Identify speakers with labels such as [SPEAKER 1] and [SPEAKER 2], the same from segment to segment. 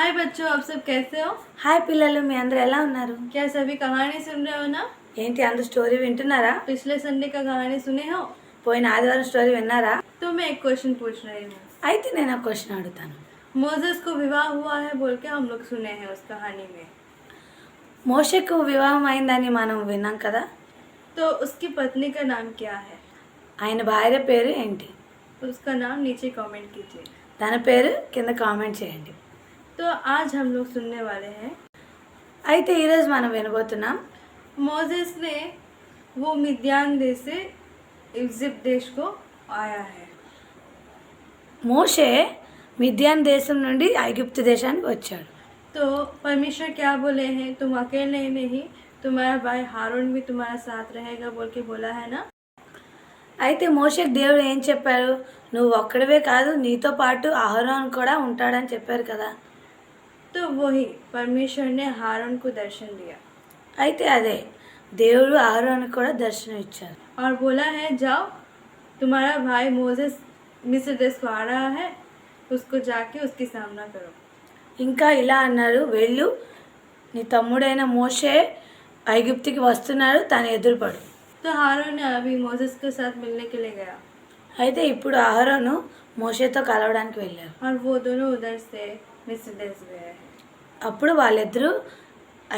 [SPEAKER 1] हाय बच्चों, आप सब कैसे हो?
[SPEAKER 2] హాయ్ పిల్లలు, మీ అందరూ ఎలా ఉన్నారు?
[SPEAKER 1] क्या सभी कहानी सुन रहे हो ना?
[SPEAKER 2] ఏంటి అందరూ స్టోరీ వింటున్నారా?
[SPEAKER 1] पिछले संडे का कहानी सुने हो?
[SPEAKER 2] పోయిన ఆదివారం స్టోరీ విన్నారా?
[SPEAKER 1] तो मैं एक क्वेश्चन पूछ रही हूँ।
[SPEAKER 2] అయితే నేను ఒక క్వశ్చన్ అడుగుతాను.
[SPEAKER 1] मोजेस को विवाह हुआ है बोल के हम लोग सुने हैं उस कहानी में।
[SPEAKER 2] మోషేకు వివాహం అయిందని మనం విన్నాం కదా.
[SPEAKER 1] तो उसकी पत्नी का नाम क्या है?
[SPEAKER 2] ఆయన భార్య పేరు ఏంటి?
[SPEAKER 1] उसका नाम नीचे कमेंट कीजिए।
[SPEAKER 2] తన పేరు కింద కామెంట్ చేయండి.
[SPEAKER 1] तो आज हम लोग सुनने वाले हैं
[SPEAKER 2] అయితే ఈరోజు మనం వినబోతున్నాం
[SPEAKER 1] मोजेस ने वो मिद्यान देश से इजिप्ट देश को आया है।
[SPEAKER 2] మోషే మిద్యాన్ దేశం నుండి ఐగుప్తు దేశానికి వచ్చాడు.
[SPEAKER 1] तो परमेश्वर क्या बोले हैं, तुम अकेले नहीं, तुम्हारा भाई हारून भी तुम्हारा साथ रहेगा बोल के बोला है ना।
[SPEAKER 2] అయితే మోషేకి దేవుడు ఏం చెప్పారు? నువ్వు ఒక్కడివే కాదు, నీతో పాటు అహరోన్ కూడా ఉంటాడని చెప్పారు కదా.
[SPEAKER 1] तो वही परमेश्वर ने हारून को दर्शन दिया
[SPEAKER 2] అయితే అదే దేవుడు అహరోన్కి కూడా దర్శనం ఇచ్చారు.
[SPEAKER 1] और बोला है जाओ, तुम्हारा भाई मोजेस मिस्र देश को आ रहा है, उसको जाके उसकी सामना करो।
[SPEAKER 2] ఇంకా ఇలా అన్నారు, వెళ్ళు, నీ తమ్ముడైన మోషే ఐగుప్తుకి వస్తున్నాడు, తను ఎదురుపడు.
[SPEAKER 1] तो हारून ने अभी मोजेस के साथ मिलने के लिए गया
[SPEAKER 2] అయితే ఇప్పుడు అహరోను మోషేతో కలవడానికి వెళ్ళారు.
[SPEAKER 1] और वो दोनों उधर से मिस्र देश गए हैं
[SPEAKER 2] అప్పుడు వాళ్ళిద్దరూ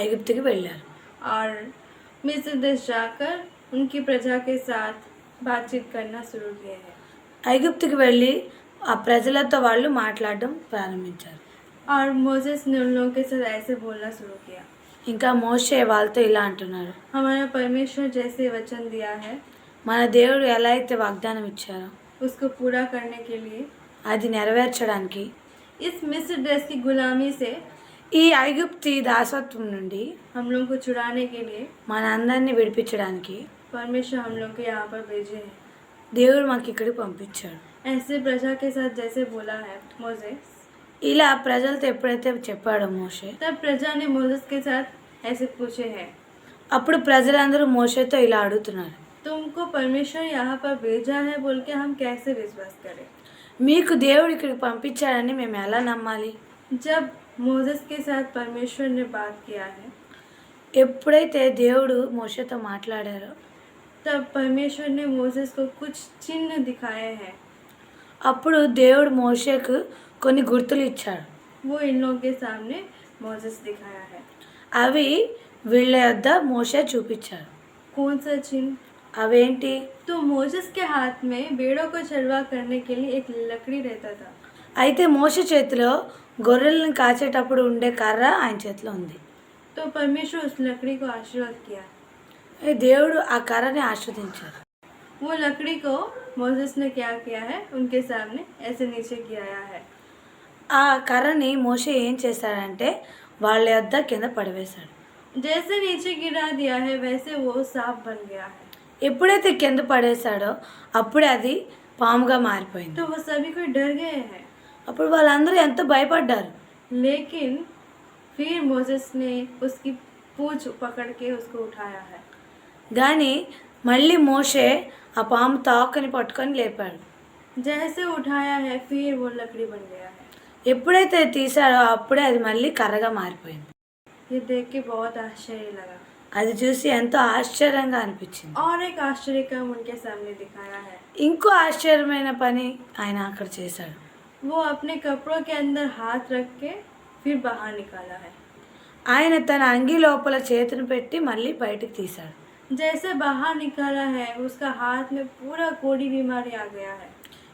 [SPEAKER 2] ఐగుప్తుకి వెళ్ళారు.
[SPEAKER 1] और मिस्र देश जाकर उनकी प्रजा के साथ बातचीत करना शुरू किए हैं।
[SPEAKER 2] ఐగుప్తుకి వెళ్ళి ఆ ప్రజలతో వాళ్ళు మాట్లాడడం ప్రారంభించారు.
[SPEAKER 1] और मोजेस ने उन लोगों के साथ ऐसे बोलना शुरू किया,
[SPEAKER 2] ఇంకా మోషే వాళ్ళతో ఇలా అంటున్నారు,
[SPEAKER 1] हमारा परमेश्वर जैसे वचन दिया है
[SPEAKER 2] మన దేవుడు ఎలా అయితే వాగ్దానం ఇచ్చారో
[SPEAKER 1] उसको पूरा करने के लिए
[SPEAKER 2] అది నెరవేర్చడానికి
[SPEAKER 1] इस मिस्र देश की गुलामी से
[SPEAKER 2] ఈ ఐగుప్తి దాసత్వం నుండి
[SPEAKER 1] हम लोगों को छुड़ाने के लिए
[SPEAKER 2] మన అందరినీ విడిపించడానికి
[SPEAKER 1] परमेश्वर हम लोग को यहाँ पर भेजे हैं।
[SPEAKER 2] దేవుడు మాకు ఇక్కడికి పంపించాడు.
[SPEAKER 1] ऐसे प्रजा के साथ जैसे बोला है मोजेस,
[SPEAKER 2] ఇలా ప్రజలతో ఎప్పుడైతే చెప్పాడో మోషే,
[SPEAKER 1] तब प्रजा ने मोजेस के साथ ऐसे पूछे हैं,
[SPEAKER 2] అప్పుడు ప్రజలందరూ మోషేతో ఇలా అడుగుతున్నారు,
[SPEAKER 1] तुमको परमेश्वर यहाँ पर भेजा है बोल के हम कैसे विश्वास करें?
[SPEAKER 2] మీకు దేవుడు ఇక్కడికి పంపించాడని మేము ఎలా నమ్మాలి?
[SPEAKER 1] जब मोजेस के साथ परमेश्वर ने बात किया है,
[SPEAKER 2] ఎప్పుడైతే దేవుడు మోషేతో మాట్లాడారో
[SPEAKER 1] तब परमेश्वर ने मोजेस को कुछ चिन्ह दिखाए हैं।
[SPEAKER 2] అప్పుడు దేవుడు మోషేకు కొన్ని గుర్తులు ఇచ్చాడు.
[SPEAKER 1] वो इन लोगों के सामने मोजेस दिखाया है।
[SPEAKER 2] అవి వీళ్ళ యొద్ద మోషే చూపించాడు.
[SPEAKER 1] कौन सा चिन्ह?
[SPEAKER 2] అవేంటి?
[SPEAKER 1] तो मोजेस के हाथ में भेड़ों को चरवा करने के लिए एक लकड़ी रहता था।
[SPEAKER 2] అయితే మోషే చేతిలో గొర్రెలను కాచేటప్పుడు ఉండే కర్ర ఆయన చేతిలో ఉంది.
[SPEAKER 1] तो परमेश्वर उस लकड़ी को आशीर्वाद किया।
[SPEAKER 2] దేవుడు ఆ కర్రని ఆస్వాదించారు.
[SPEAKER 1] वो लकड़ी को मोजेस ने क्या किया है, उनके सामने ऐसे नीचे गिराया है।
[SPEAKER 2] ఆ కర్రని మోషే ఏం చేశాడంటే వాళ్ళ యొద్ద కింద పడవేశాడు.
[SPEAKER 1] जैसे नीचे गिरा दिया है वैसे वो सांप बन गया है।
[SPEAKER 2] ఎప్పుడైతే కింద పడేశాడో అప్పుడే అది పాముగా మారిపోయింది.
[SPEAKER 1] तो वो सभी कोई डर गए हैं,
[SPEAKER 2] అప్పుడు వాళ్ళందరూ ఎంతో భయపడ్డారు.
[SPEAKER 1] लेकिन फिर मोजेस ने उसकी पूंछ पकड़ के उसको उठाया है।
[SPEAKER 2] కానీ మళ్ళీ మోషే ఆ పాము తాకుని పట్టుకొని లేపాడు.
[SPEAKER 1] जैसे उठाया है फिर वो लकड़ी बन गया है।
[SPEAKER 2] ఎప్పుడైతే తీశాడో అప్పుడే అది మళ్ళీ కర్రగా మారిపోయింది.
[SPEAKER 1] ये देख के बहुत आश्चर्य लगा।
[SPEAKER 2] అది చూసి ఎంతో ఆశ్చర్యంగా అనిపించింది.
[SPEAKER 1] और एक आश्चर्य काम उनके सामने दिखाया है।
[SPEAKER 2] ఇంకో ఆశ్చర్యమైన పని ఆయన అక్కడ చేశాడు.
[SPEAKER 1] वो अपने कपड़ों के अंदर हाथ रख के फिर बाहर निकाला है।
[SPEAKER 2] ఆయన తన అంగీ లోపల చేతిని పెట్టి మళ్ళీ బయటికి తీశాడు.
[SPEAKER 1] जैसे बाहर निकाला है उसका हाथ में पूरा कोढ़ी बीमारी आ गया है।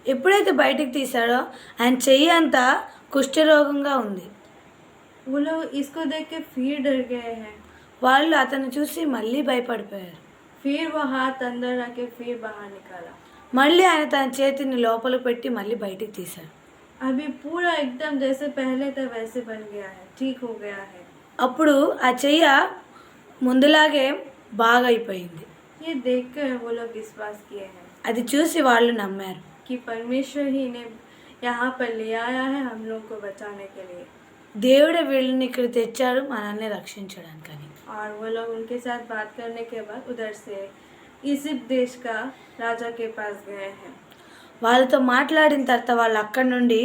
[SPEAKER 2] ఎప్పుడైతే బయటికి తీశాడో ఆయన చెయ్యి అంతా కుష్ఠరోగంగా ఉంది.
[SPEAKER 1] वो लोग इसको देख के फिर डर गए हैं।
[SPEAKER 2] వాళ్ళు అతను చూసి మళ్ళీ భయపడిపోయారు.
[SPEAKER 1] फिर वो हाथ अंदर रख के फिर बाहर निकाला।
[SPEAKER 2] మళ్ళీ ఆయన తన చేతిని లోపల పెట్టి మళ్ళీ బయటికి తీశాడు.
[SPEAKER 1] अभी पूरा एकदम जैसे पहले था वैसे बन गया है, ठीक हो गया है।
[SPEAKER 2] అప్పుడు ఆ చెయ్య ముందులాగే బాగా అయిపోయింది.
[SPEAKER 1] ये देखकर वो लोग विश्वास किए हैं
[SPEAKER 2] అది చూసి వాళ్ళు నమ్మారు.
[SPEAKER 1] कि परमेश्वर ही ने यहाँ पर ले आया है हम लोग को बचाने के लिए।
[SPEAKER 2] దేవుడే వీళ్ళని ఇక్కడ తెచ్చాడు మనల్ని రక్షించడానికని.
[SPEAKER 1] और वो लोग उनके साथ बात करने के बाद उधर से इजिप्ट देश का राजा के पास गए हैं।
[SPEAKER 2] వాళ్ళతో మాట్లాడిన తర్వాత వాళ్ళు అక్కడి నుండి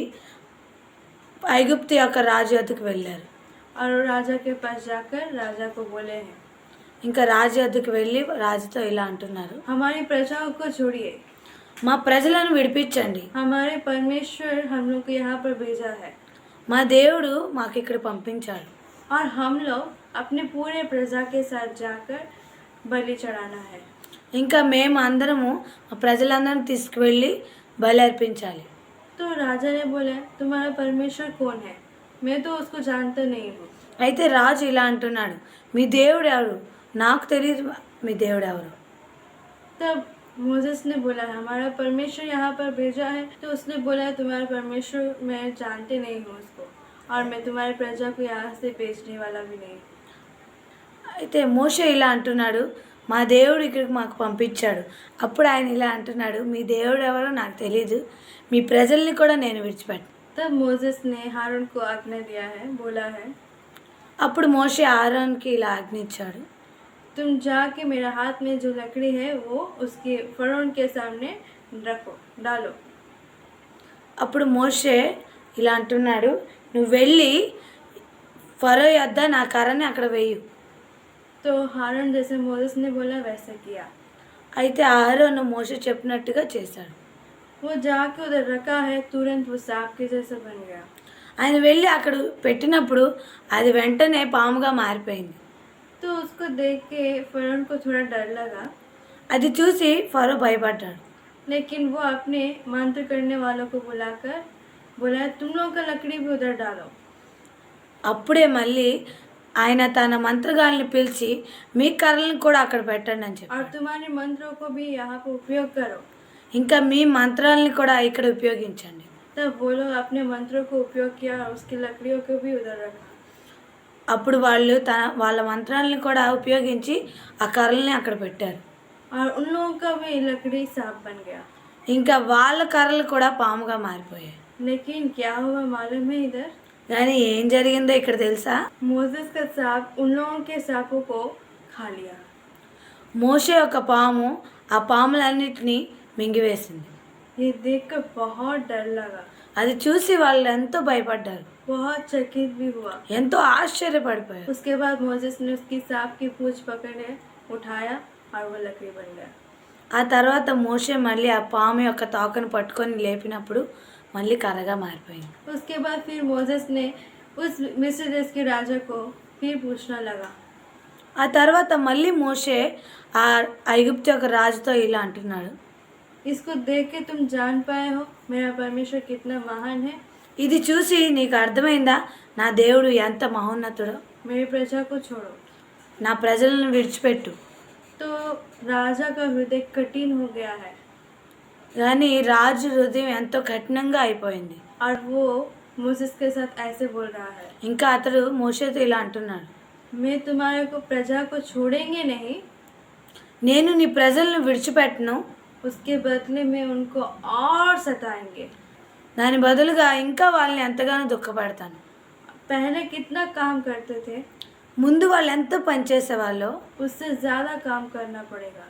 [SPEAKER 2] ఐగుప్తు యొక్క రాజు వద్దకు వెళ్ళారు.
[SPEAKER 1] और वो राजा के पास जाकर राजा को बोले हैं,
[SPEAKER 2] ఇంకా రాజు వద్దకు వెళ్ళి రాజుతో ఇలా అంటున్నారు,
[SPEAKER 1] हमारी प्रजाओं को छोड़िए,
[SPEAKER 2] మా ప్రజలను విడిపించండి,
[SPEAKER 1] हमारे परमेश्वर हम लोग को यहाँ पर भेजा है
[SPEAKER 2] మా దేవుడు మాకు ఇక్కడ పంపించాడు.
[SPEAKER 1] और हम लोग अपने पूरे प्रजा के साथ जाकर बलि चढ़ाना है।
[SPEAKER 2] ఇంకా మేము అందరము మా ప్రజలందరం తీసుకువెళ్ళి బలి అర్పించాలి.
[SPEAKER 1] तो राजा ने बोला, तुम्हारा परमेश्वर कौन है? मैं तो उसको जानता नहीं हूँ।
[SPEAKER 2] అయితే రాజు ఇలా అంటున్నాడు, మీ దేవుడు ఎవరు? నాకు తెలియదు మీ దేవుడు ఎవరు.
[SPEAKER 1] तब मोसेस ने बोला, हमारा परमेश्वर यहाँ पर भेजा है। तो उसने बोला, तुम्हारा परमेश्वर मैं जानते नहीं हूँ उसको, और मैं तुम्हारे प्रजा को यहाँ से भेजने वाला भी नहीं।
[SPEAKER 2] అయితే మోషే ఇలా అంటున్నాడు, మా దేవుడు ఇక్కడికి మాకు పంపించాడు. అప్పుడు ఆయన ఇలా అంటున్నాడు, మీ దేవుడు ఎవరో నాకు తెలీదు, మీ ప్రజల్ని కూడా నేను విడిచిపెట్టాను.
[SPEAKER 1] तब मोसेस ने हारून को आज्ञा दिया है, बोला है,
[SPEAKER 2] అప్పుడు మోషే ఆరోన్కి ఇలా ఆజ్ఞ ఇచ్చాడు,
[SPEAKER 1] तुम जाके मेरा हाथ में जो लकड़ी है वो उसके फरोन के सामने रखो, डालो।
[SPEAKER 2] అప్పుడు మోషే ఇలా అంటున్నాడు, నువ్వు వెళ్ళి ఫరో యొద్ద నా కర్రని అక్కడ వేయు.
[SPEAKER 1] तो हारून जैसे मोसेस ने बोला वैसा किया।
[SPEAKER 2] అయితే ఆరోను మోషే చెప్పినట్టుగా చేశాడు.
[SPEAKER 1] वो जाके उधर रखा है, तुरंत वो सांप के जैसा बन गया।
[SPEAKER 2] ఆయన వెళ్ళి అక్కడ పెట్టినప్పుడు అది వెంటనే పాముగా మారిపోయింది.
[SPEAKER 1] तो उसको देख के फरोन को थोड़ा डर लगा,
[SPEAKER 2] అది చూసి ఫరో భయపడ్డాడు.
[SPEAKER 1] लेकिन वो अपने मंत्र करने वालों को बुलाकर बोला, तुम लोगों का लकड़ी भी उधर डालो।
[SPEAKER 2] అప్పుడే మళ్ళీ ఆయన తన మంత్రగాళ్ళని పిలిచి మీ కర్రలను కూడా అక్కడ పెట్టండి అని
[SPEAKER 1] और
[SPEAKER 2] చెప్పాడు.
[SPEAKER 1] तुम्हारे मंत्रों को भी यहाँ पर उपयोग करो।
[SPEAKER 2] ఇంకా మీ మంత్రాలని కూడా ఇక్కడ ఉపయోగించండి.
[SPEAKER 1] तब वो लोग अपने मंत्रों को उपयोग किया और उसकी लकड़ियों को भी उधर रखा।
[SPEAKER 2] అప్పుడు వాళ్ళు వాళ్ళ మంత్రాలను కూడా ఉపయోగించి ఆ కర్రల్ని అక్కడ పెట్టారు.
[SPEAKER 1] और उन लोगों का भी लकड़ी सांप बन गया।
[SPEAKER 2] ఇంకా వాళ్ళ కర్రలు కూడా పాముగా మారిపోయాయి.
[SPEAKER 1] लेकिन क्या हुआ मालूम है? इधर
[SPEAKER 2] కానీ ఏం జరిగిందో ఇక్కడ తెలుసా?
[SPEAKER 1] मोसेस का सांप उन लोगों के सांपों को खा लिया।
[SPEAKER 2] మోషే యొక్క పాము ఆ పాములన్నిటినీ మింగివేసింది.
[SPEAKER 1] ये देखकर बहुत डर लगा,
[SPEAKER 2] అది చూసి వాళ్ళు ఎంతో భయపడ్డారు,
[SPEAKER 1] बहुत चकित भी हुआ।
[SPEAKER 2] ఎంతో ఆశ్చర్యపడిపోయారు.
[SPEAKER 1] उसके बाद मोसेस ने उसकी सांप की पूंछ पकड़े, उठाया और वो लकड़ी बन गया।
[SPEAKER 2] ఆ తర్వాత మోషే మళ్ళీ ఆ పాము యొక్క తోకను పట్టుకొని లేపినప్పుడు మళ్ళీ కర్రగా మారిపోయింది.
[SPEAKER 1] उसके बाद फिर मोसेस ने उस मिस्र देश के राजा को फिर पूछना लगा।
[SPEAKER 2] ఆ తర్వాత మళ్ళీ మోషే ఆ ఐగుప్తు యొక్క రాజుతో ఇలా అంటున్నాడు,
[SPEAKER 1] इसको देख के तुम जान पाए हो मेरा परमेश्वर कितना महान है?
[SPEAKER 2] ఇది చూసి నీకు అర్థమైందా నా దేవుడు ఎంత మహోన్నతుడో?
[SPEAKER 1] मेरी प्रजा को छोड़ो।
[SPEAKER 2] నా ప్రజలను విడిచిపెట్టు.
[SPEAKER 1] तो राजा का हृदय कठिन हो गया है
[SPEAKER 2] కానీ రాజు హృదయం ఎంతో కఠినంగా అయిపోయింది.
[SPEAKER 1] और वो मोसेस के साथ ऐसे बोल रहा है,
[SPEAKER 2] ఇంకా అతడు మోషేతో ఇలా అంటున్నాడు,
[SPEAKER 1] मैं तुम्हारे को प्रजा को छोड़ेंगे नहीं,
[SPEAKER 2] నేను నీ ప్రజలను విడిచిపెట్టను,
[SPEAKER 1] उसके बदले में उनको और सताएंगे।
[SPEAKER 2] దాని బదులుగా ఇంకా వాళ్ళని ఎంతగానో దుఃఖపెడతాను.
[SPEAKER 1] पहले कितना काम करते थे,
[SPEAKER 2] ముందు వాళ్ళు ఎంతో పనిచేసేవాళ్ళు,
[SPEAKER 1] उससे ज़्यादा काम करना पड़ेगा।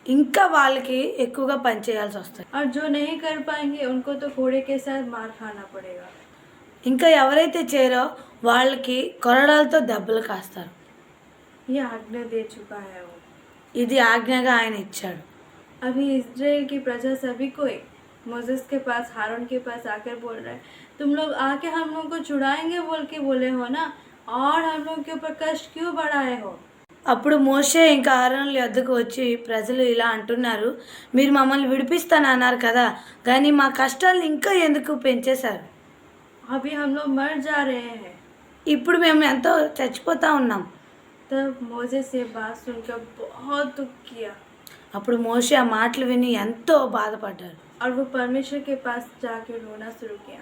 [SPEAKER 2] ఇంకా వాళ్ళకి ఎక్కువగా పనిచేయాల్సి వస్తుంది.
[SPEAKER 1] और जो नहीं कर पाएंगे उनको तो घोड़े के साथ मार खाना पड़ेगा।
[SPEAKER 2] ఇంకా ఎవరైతే చేరో వాళ్ళకి కొరడాలతో దెబ్బలు కాస్తారు.
[SPEAKER 1] ये आज्ञा दे चुका है वो।
[SPEAKER 2] ఇది ఆజ్ఞగా ఆయన ఇచ్చాడు.
[SPEAKER 1] अभी इजराइल की प्रजा सभी कोई मोसेस के पास, हारून के पास आकर बोल रहा है, तुम लोग आके हम लोग को छुड़ाएंगे बोल के बोले हो ना, और हम लोग के ऊपर कष्ट क्यों बढ़ाए हो?
[SPEAKER 2] అప్పుడు మోషే ఇంకా ఆరోనుల యొద్దకు వచ్చి ప్రజలు ఇలా అంటున్నారు, మీరు మమ్మల్ని విడిపిస్తానన్నారు కదా, కానీ మా కష్టాలను ఇంకా ఎందుకు పెంచేశారు?
[SPEAKER 1] अभी हम लोग मर जा रहे हैं।
[SPEAKER 2] ఇప్పుడు మేము ఎంతో చచ్చిపోతా ఉన్నాం.
[SPEAKER 1] तब मोसेस ये बात सुनकर बहुत दुख किया
[SPEAKER 2] అప్పుడు మోషే ఆ మాటలు విని ఎంతో బాధపడ్డారు.
[SPEAKER 1] और वो परमेश्वर के पास जाके रोना शुरू किया।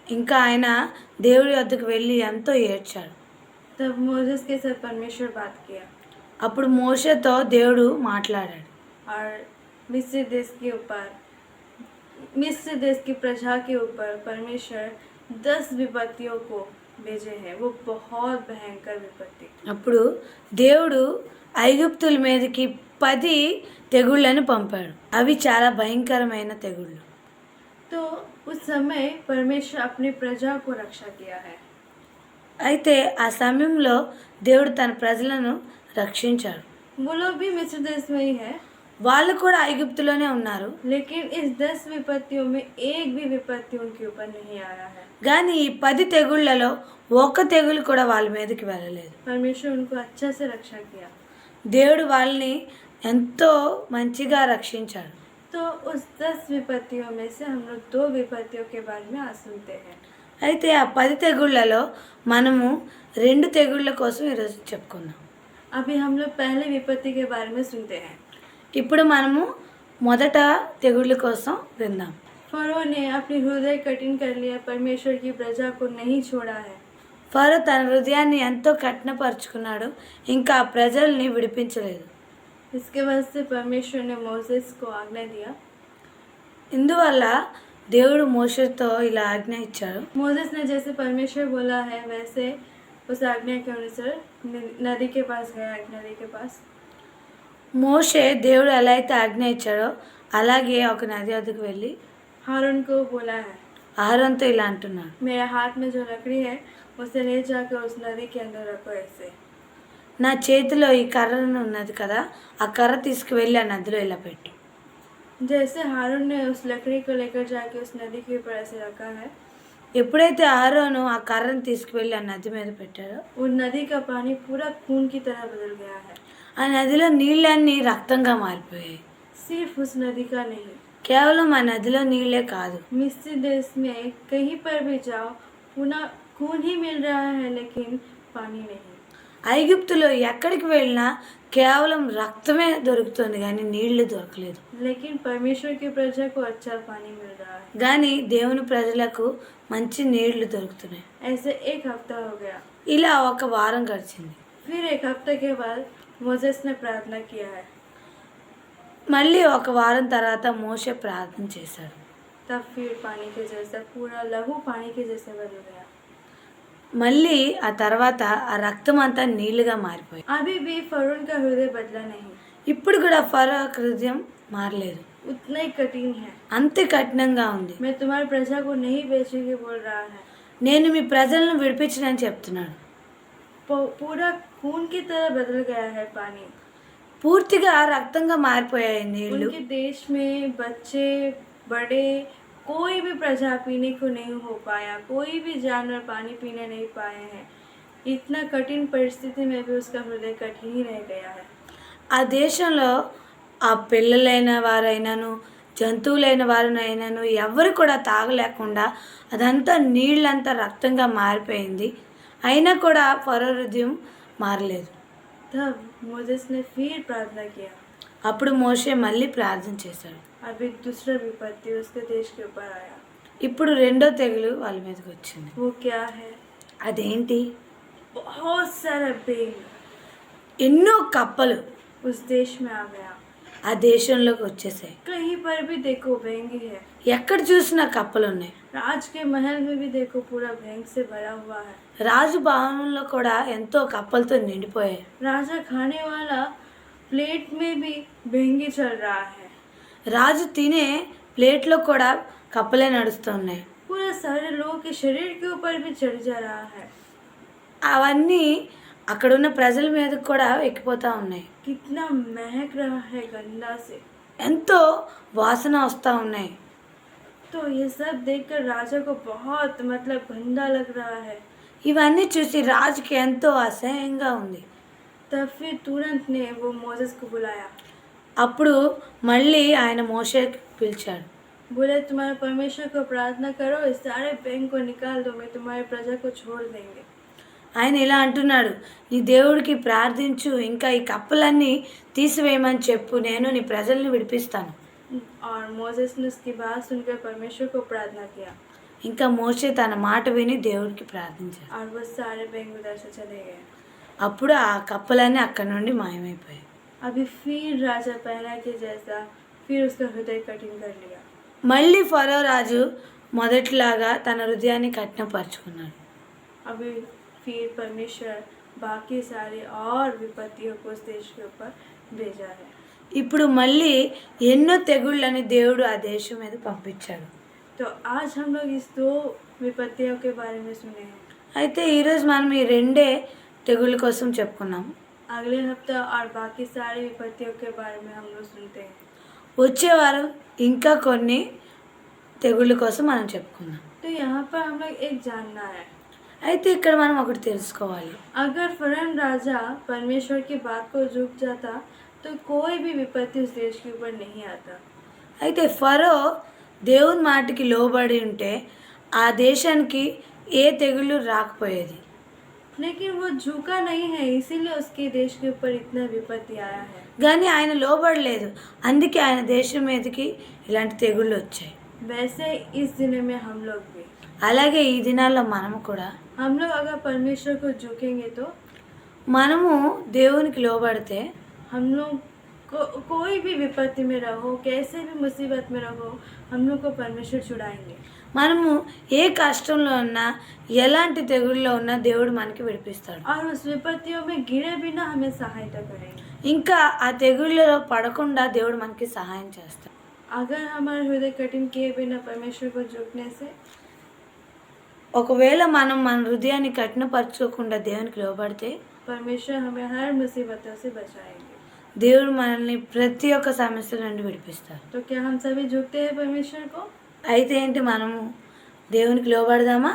[SPEAKER 2] ఇంకా ఆయన దేవుడి వద్దకు వెళ్ళి ఎంతో ఏడ్చాడు.
[SPEAKER 1] तब मोसेस के साथ परमेश्वर बात किया
[SPEAKER 2] అప్పుడు మోషేతో దేవుడు మాట్లాడాడు.
[SPEAKER 1] और मिस्र देश की प्रजा के ऊपर परमेश्वर 10 विपत्तियों को भेजे हैं। वो बहुत भयंकर विपत्ति।
[SPEAKER 2] అప్పుడు దేవుడు ఐగుప్తుల మీదకి 10 తెగుళ్ళను పంపాడు. అవి చాలా భయంకరమైన తెగుళ్ళు.
[SPEAKER 1] तो उस समय परमेश्वर अपनी प्रजा को रक्षा किया है।
[SPEAKER 2] అయితే ఆ సమయంలో దేవుడు తన ప్రజలను రక్షించాడు.
[SPEAKER 1] वो लोग भी मिस्र देश में ही है,
[SPEAKER 2] వాళ్ళు కూడా ఐగుప్తులోనే ఉన్నారు.
[SPEAKER 1] लेकिन इस 10 विपत्तियों में एक भी विपत्ति उनके ऊपर नहीं आया है।
[SPEAKER 2] కానీ ఈ 10 తెగుళ్లలో ఒక్క తెగులు కూడా వాళ్ళ మీదకి వెళ్ళలేదు.
[SPEAKER 1] परमेश्वर उनको अच्छा से रक्षा किया।
[SPEAKER 2] దేవుడు వాళ్ళని ఎంతో మంచిగా రక్షించాడు.
[SPEAKER 1] तो उस 10 विपत्तियों में से हम लोग 2 विपत्तियों के बारे में आज सुनते हैं।
[SPEAKER 2] అయితే ఆ 10 తెగుళ్లలో మనము 2 తెగుళ్ళ కోసం ఈరోజు చెప్పుకుందాం.
[SPEAKER 1] अभी हम लोग पहले विपत्ति के बारे में सुनते हैं।
[SPEAKER 2] ఇప్పుడు మనము మొదట తెగుళ్ళ కోసం విందాం.
[SPEAKER 1] फरो ने अपनी हृदय कठिन कर लिया, परमेश्वर की प्रजा को नहीं छोड़ा है।
[SPEAKER 2] ఫరో తన హృదయాన్ని ఎంతో కఠినపరుచుకున్నాడు, ఇంకా ఆ ప్రజల్ని విడిపించలేదు.
[SPEAKER 1] इसके बाद से परमेश्वर ने मोसेस को आज्ञा दिया।
[SPEAKER 2] ఇందువల్ల దేవుడు మోషేతో ఇలా ఆజ్ఞ ఇచ్చాడు.
[SPEAKER 1] मोसेस ने जैसे परमेश्वर बोला है वैसे उस आज्ञा के अनुसार नदी के पास गया, एक नदी के पास।
[SPEAKER 2] మోషే దేవుడు ఎలా అయితే ఆజ్ఞ ఇచ్చాడో అలాగే ఒక నది వద్దకు వెళ్ళి
[SPEAKER 1] हारून को बोला है,
[SPEAKER 2] అహరోనుతో ఇలా అంటున్నాడు,
[SPEAKER 1] मेरे हाथ में जो लकड़ी है उसे ले जाकर उस नदी के अंदर रखो ऐसे।
[SPEAKER 2] నా చేతిలో ఈ కర్రను ఉన్నది కదా, ఆ కర్ర తీసుకువెళ్ళి ఆ నదిలో ఇలా పెట్టు.
[SPEAKER 1] जैसे हारून ने उस लकड़ी को लेकर जाके उस नदी के ऊपर ऐसे रखा है,
[SPEAKER 2] ఎప్పుడైతే అహరోను ఆ కర్రను తీసుకువెళ్ళి ఆ నది మీద పెట్టాడో
[SPEAKER 1] उस नदी का पानी पूरा खून की तरह बदल गया है।
[SPEAKER 2] ఆ నదిలో నీళ్ళన్నీ రక్తంగా మారిపోయాయి.
[SPEAKER 1] सिर्फ उस नदी का नहीं,
[SPEAKER 2] కేవలం ఆ నదిలో నీళ్ళే కాదు,
[SPEAKER 1] मिस्र देश में कहीं पर भी जाओ पुनः खून ही मिल रहा है लेकिन पानी नहीं।
[SPEAKER 2] ఐగుప్తులో ఎక్కడికి వెళ్ళినా కేవలం రక్తమే దొరుకుతుంది కానీ నీళ్లు దొరకలేదు.
[SPEAKER 1] लेकिन परमेश्वर की प्रजा को अच्छा पानी मिल रहा है।
[SPEAKER 2] కానీ దేవుని ప్రజలకు మంచి నీళ్లు దొరుకుతున్నాయి.
[SPEAKER 1] ऐसे एक हफ्ता हो गया,
[SPEAKER 2] ఇలా ఒక వారం గడిచింది.
[SPEAKER 1] फिर एक हफ्ते के बाद मोसेस ने प्रार्थना किया है।
[SPEAKER 2] మళ్ళీ ఒక వారం తర్వాత మోషే ప్రార్థన చేశాడు.
[SPEAKER 1] तब फिर पानी के जैसा पूरा लहू पानी के जैसे बदल गया।
[SPEAKER 2] మళ్ళీ ఆ తర్వాత ఆ రక్తం అంతా నీళ్లుగా మారిపోయింది.
[SPEAKER 1] अभी भी फरोन का हृदय बदला नहीं,
[SPEAKER 2] ఇప్పుడు కూడా ఫరో హృదయం మారలేదు,
[SPEAKER 1] उतना ही कठिन है।
[SPEAKER 2] అంతే కఠినంగా ఉంది.
[SPEAKER 1] मैं तुम्हारी प्रजा को नहीं बेचूंगी बोल रहा है।
[SPEAKER 2] నేను మీ ప్రజలను విడిపించనని చెప్తున్నాడు.
[SPEAKER 1] पूरा खून की तरह बदल गया है पानी।
[SPEAKER 2] పూర్తిగా రక్తంగా మారిపోయాయి నీళ్లు.
[SPEAKER 1] उनके देश में बच्चे बड़े कोई भी प्रजा पीने को नहीं हो पाया, कोई भी जानवर पानी पीने नहीं पाए हैं। इतना कठिन परिस्थिति में भी उसका हृदय कठिन ही रह गया है।
[SPEAKER 2] ఆ దేశంలో ఆ పిల్లలైన వారైనాను జంతువులైన వారినైనాను ఎవరు కూడా తాగలేకుండా అదంతా నీళ్ళంతా రక్తంగా మారిపోయింది. అయినా కూడా ఫరో హృదయం మారలేదు.
[SPEAKER 1] तब मोसेस ने फिर प्रार्थना किया।
[SPEAKER 2] అప్పుడు మోషే మళ్ళీ ప్రార్థన చేశాడు.
[SPEAKER 1] अभी दूसरा विपत्ति उसके देश के ऊपर आया।
[SPEAKER 2] ఇప్పుడు రెండో తెగులు వాళ్ళ మీదకి వచ్చింది.
[SPEAKER 1] वो क्या है?
[SPEAKER 2] అదేంటి?
[SPEAKER 1] बहुत सारा बेंग
[SPEAKER 2] ఎన్నో కప్పలు
[SPEAKER 1] उस देश में आ गया।
[SPEAKER 2] ఆ దేశంలోకి వచ్చేసాయి.
[SPEAKER 1] कहीं पर भी देखो बेंग ही है।
[SPEAKER 2] ఎక్కడ చూసినా కప్పలు ఉన్నాయి.
[SPEAKER 1] राज के महल में भी देखो पूरा बेंग से भरा हुआ है।
[SPEAKER 2] రాజు భవనంలో కూడా ఎంతో కప్పలతో నిండిపోయాయి.
[SPEAKER 1] राजा खाने वाला प्लेट में भी बेंगी चल रहा है।
[SPEAKER 2] రాజు తినే ప్లేట్లో కూడా కప్పలే నడుస్తూ ఉన్నాయి.
[SPEAKER 1] पूरा सारे लोगों के शरीर के ऊपर भी चढ़ जा रहा है।
[SPEAKER 2] అవన్నీ అక్కడున్న ప్రజల మీద కూడా ఎక్కిపోతూ ఉన్నాయి.
[SPEAKER 1] कितना महक रहा है गंदा से।
[SPEAKER 2] ఎంతో వాసన వస్తూ ఉన్నాయి.
[SPEAKER 1] तो ये सब देखकर राजा को बहुत मतलब गंदा लग रहा है।
[SPEAKER 2] ఇవన్నీ చూసి రాజుకి ఎంతో అసహ్యంగా ఉంది.
[SPEAKER 1] तब फिर तुरंत ने वो मोसेस को बुलाया।
[SPEAKER 2] అప్పుడు మళ్ళీ ఆయన మోషేకి పిలిచాడు.
[SPEAKER 1] बोले तुम्हारे परमेश्वर को प्रार्थना करो, इस सारे बेंग को निकाल दो, मैं तुम्हारी प्रजा को छोड़ देंगे।
[SPEAKER 2] ఆయన ఇలా అంటున్నాడు, నీ దేవుడికి ప్రార్థించు, ఇంకా ఈ కప్పలన్నీ తీసివేయమని చెప్పు, నేను నీ ప్రజల్ని విడిపిస్తాను.
[SPEAKER 1] और मोसेस ने उसकी बात सुनकर परमेश्वर को प्रार्थना किया
[SPEAKER 2] ఇంకా మోషే తన మాట విని దేవుడికి ప్రార్థించాడు.
[SPEAKER 1] और वो सारे बेंग उधर से चले गए।
[SPEAKER 2] అప్పుడు ఆ కప్పలన్నీ అక్కడి నుండి మాయమైపోయాయి.
[SPEAKER 1] अभी फिर राजा पहला के जैसा फिर उसका हृदय कठिन कर लिया।
[SPEAKER 2] మళ్ళీ ఫరో రాజు మొదటిలాగా తన హృదయాన్ని కఠినపరుచుకున్నాడు.
[SPEAKER 1] अभी फिर परमेश्वर बाकी सारे और विपत्तियों को उस देश के ऊपर भेजा है।
[SPEAKER 2] ఇప్పుడు మళ్ళీ ఎన్నో తెగుళ్ళని దేవుడు ఆ దేశం మీద పంపించాడు.
[SPEAKER 1] तो आज हम लोग इस 2 विपत्तियों के बारे में सुने हैं।
[SPEAKER 2] అయితే ఈరోజు మనం ఈ రెండే తెగుళ్ళ కోసం చెప్పుకున్నాం.
[SPEAKER 1] अगले हफ्ता और बाकी सारी विपत्तियों के बारे में हम लोग सुनते हैं।
[SPEAKER 2] వచ్చే వారం ఇంకా కొన్ని తెగుళ్ళ కోసం మనం చెప్పుకుందాం.
[SPEAKER 1] तो यहाँ पर हम लोग एक जानना है,
[SPEAKER 2] అయితే ఇక్కడ మనం ఒకటి తెలుసుకోవాలి.
[SPEAKER 1] अगर फरौन राजा परमेश्वर की बात को झुक जाता तो कोई भी विपत्ति उस देश के ऊपर नहीं आता।
[SPEAKER 2] అయితే ఫరో దేవుని మాటకి లోబడి ఉంటే ఆ దేశానికి ఏ తెగుళ్ళు రాకపోయేది.
[SPEAKER 1] लेकिन वो झुका नहीं है, इसीलिए उसके देश के ऊपर इतना विपत्ति आया है।
[SPEAKER 2] కానీ ఆయన లోబడలేదు, అందుకే ఆయన దేశం మీదకి ఇలాంటి తెగుళ్ళు వచ్చాయి.
[SPEAKER 1] वैसे इस दिन में हम लोग भी,
[SPEAKER 2] అలాగే ఈ దినాల్లో మనము కూడా
[SPEAKER 1] हम लोग अगर परमेश्वर को झुकेंगे तो
[SPEAKER 2] మనము దేవునికి లోబడితే
[SPEAKER 1] हम लोग को कोई भी विपत्ति में रहो, कैसे भी मुसीबत में रहो, हम लोग को परमेश्वर छुड़ाएंगे।
[SPEAKER 2] మనము ఏ కష్టంలో ఉన్నా ఎలాంటి తెగుళ్ళలో ఉన్నా దేవుడు మనకి విడిపిస్తాడు.
[SPEAKER 1] और उस विपत्तियों में गिरे बिना हमें सहायता करेंगे।
[SPEAKER 2] ఇంకా ఆ తెగుళ్ళలో పడకుండా దేవుడు మనకి సహాయం చేస్తాడు.
[SPEAKER 1] अगर हमारा हृदय कठिन किए बिना परमेश्वर को झुकने से
[SPEAKER 2] ఒకవేళ మనం మన హృదయాన్ని కఠినపరచుకోకుండా దేవునికి లోబడితే
[SPEAKER 1] परमेश्वर हमें हर मुसीबतों से बचाएंगे।
[SPEAKER 2] దేవుడు మనల్ని ప్రతి ఒక్క సమస్య నుండి విడిపిస్తాడు.
[SPEAKER 1] तो क्या हम सभी झुकते हैं परमेश्वर को?
[SPEAKER 2] అయితే ఏంటి, మనము దేవునికి లోబడదామా?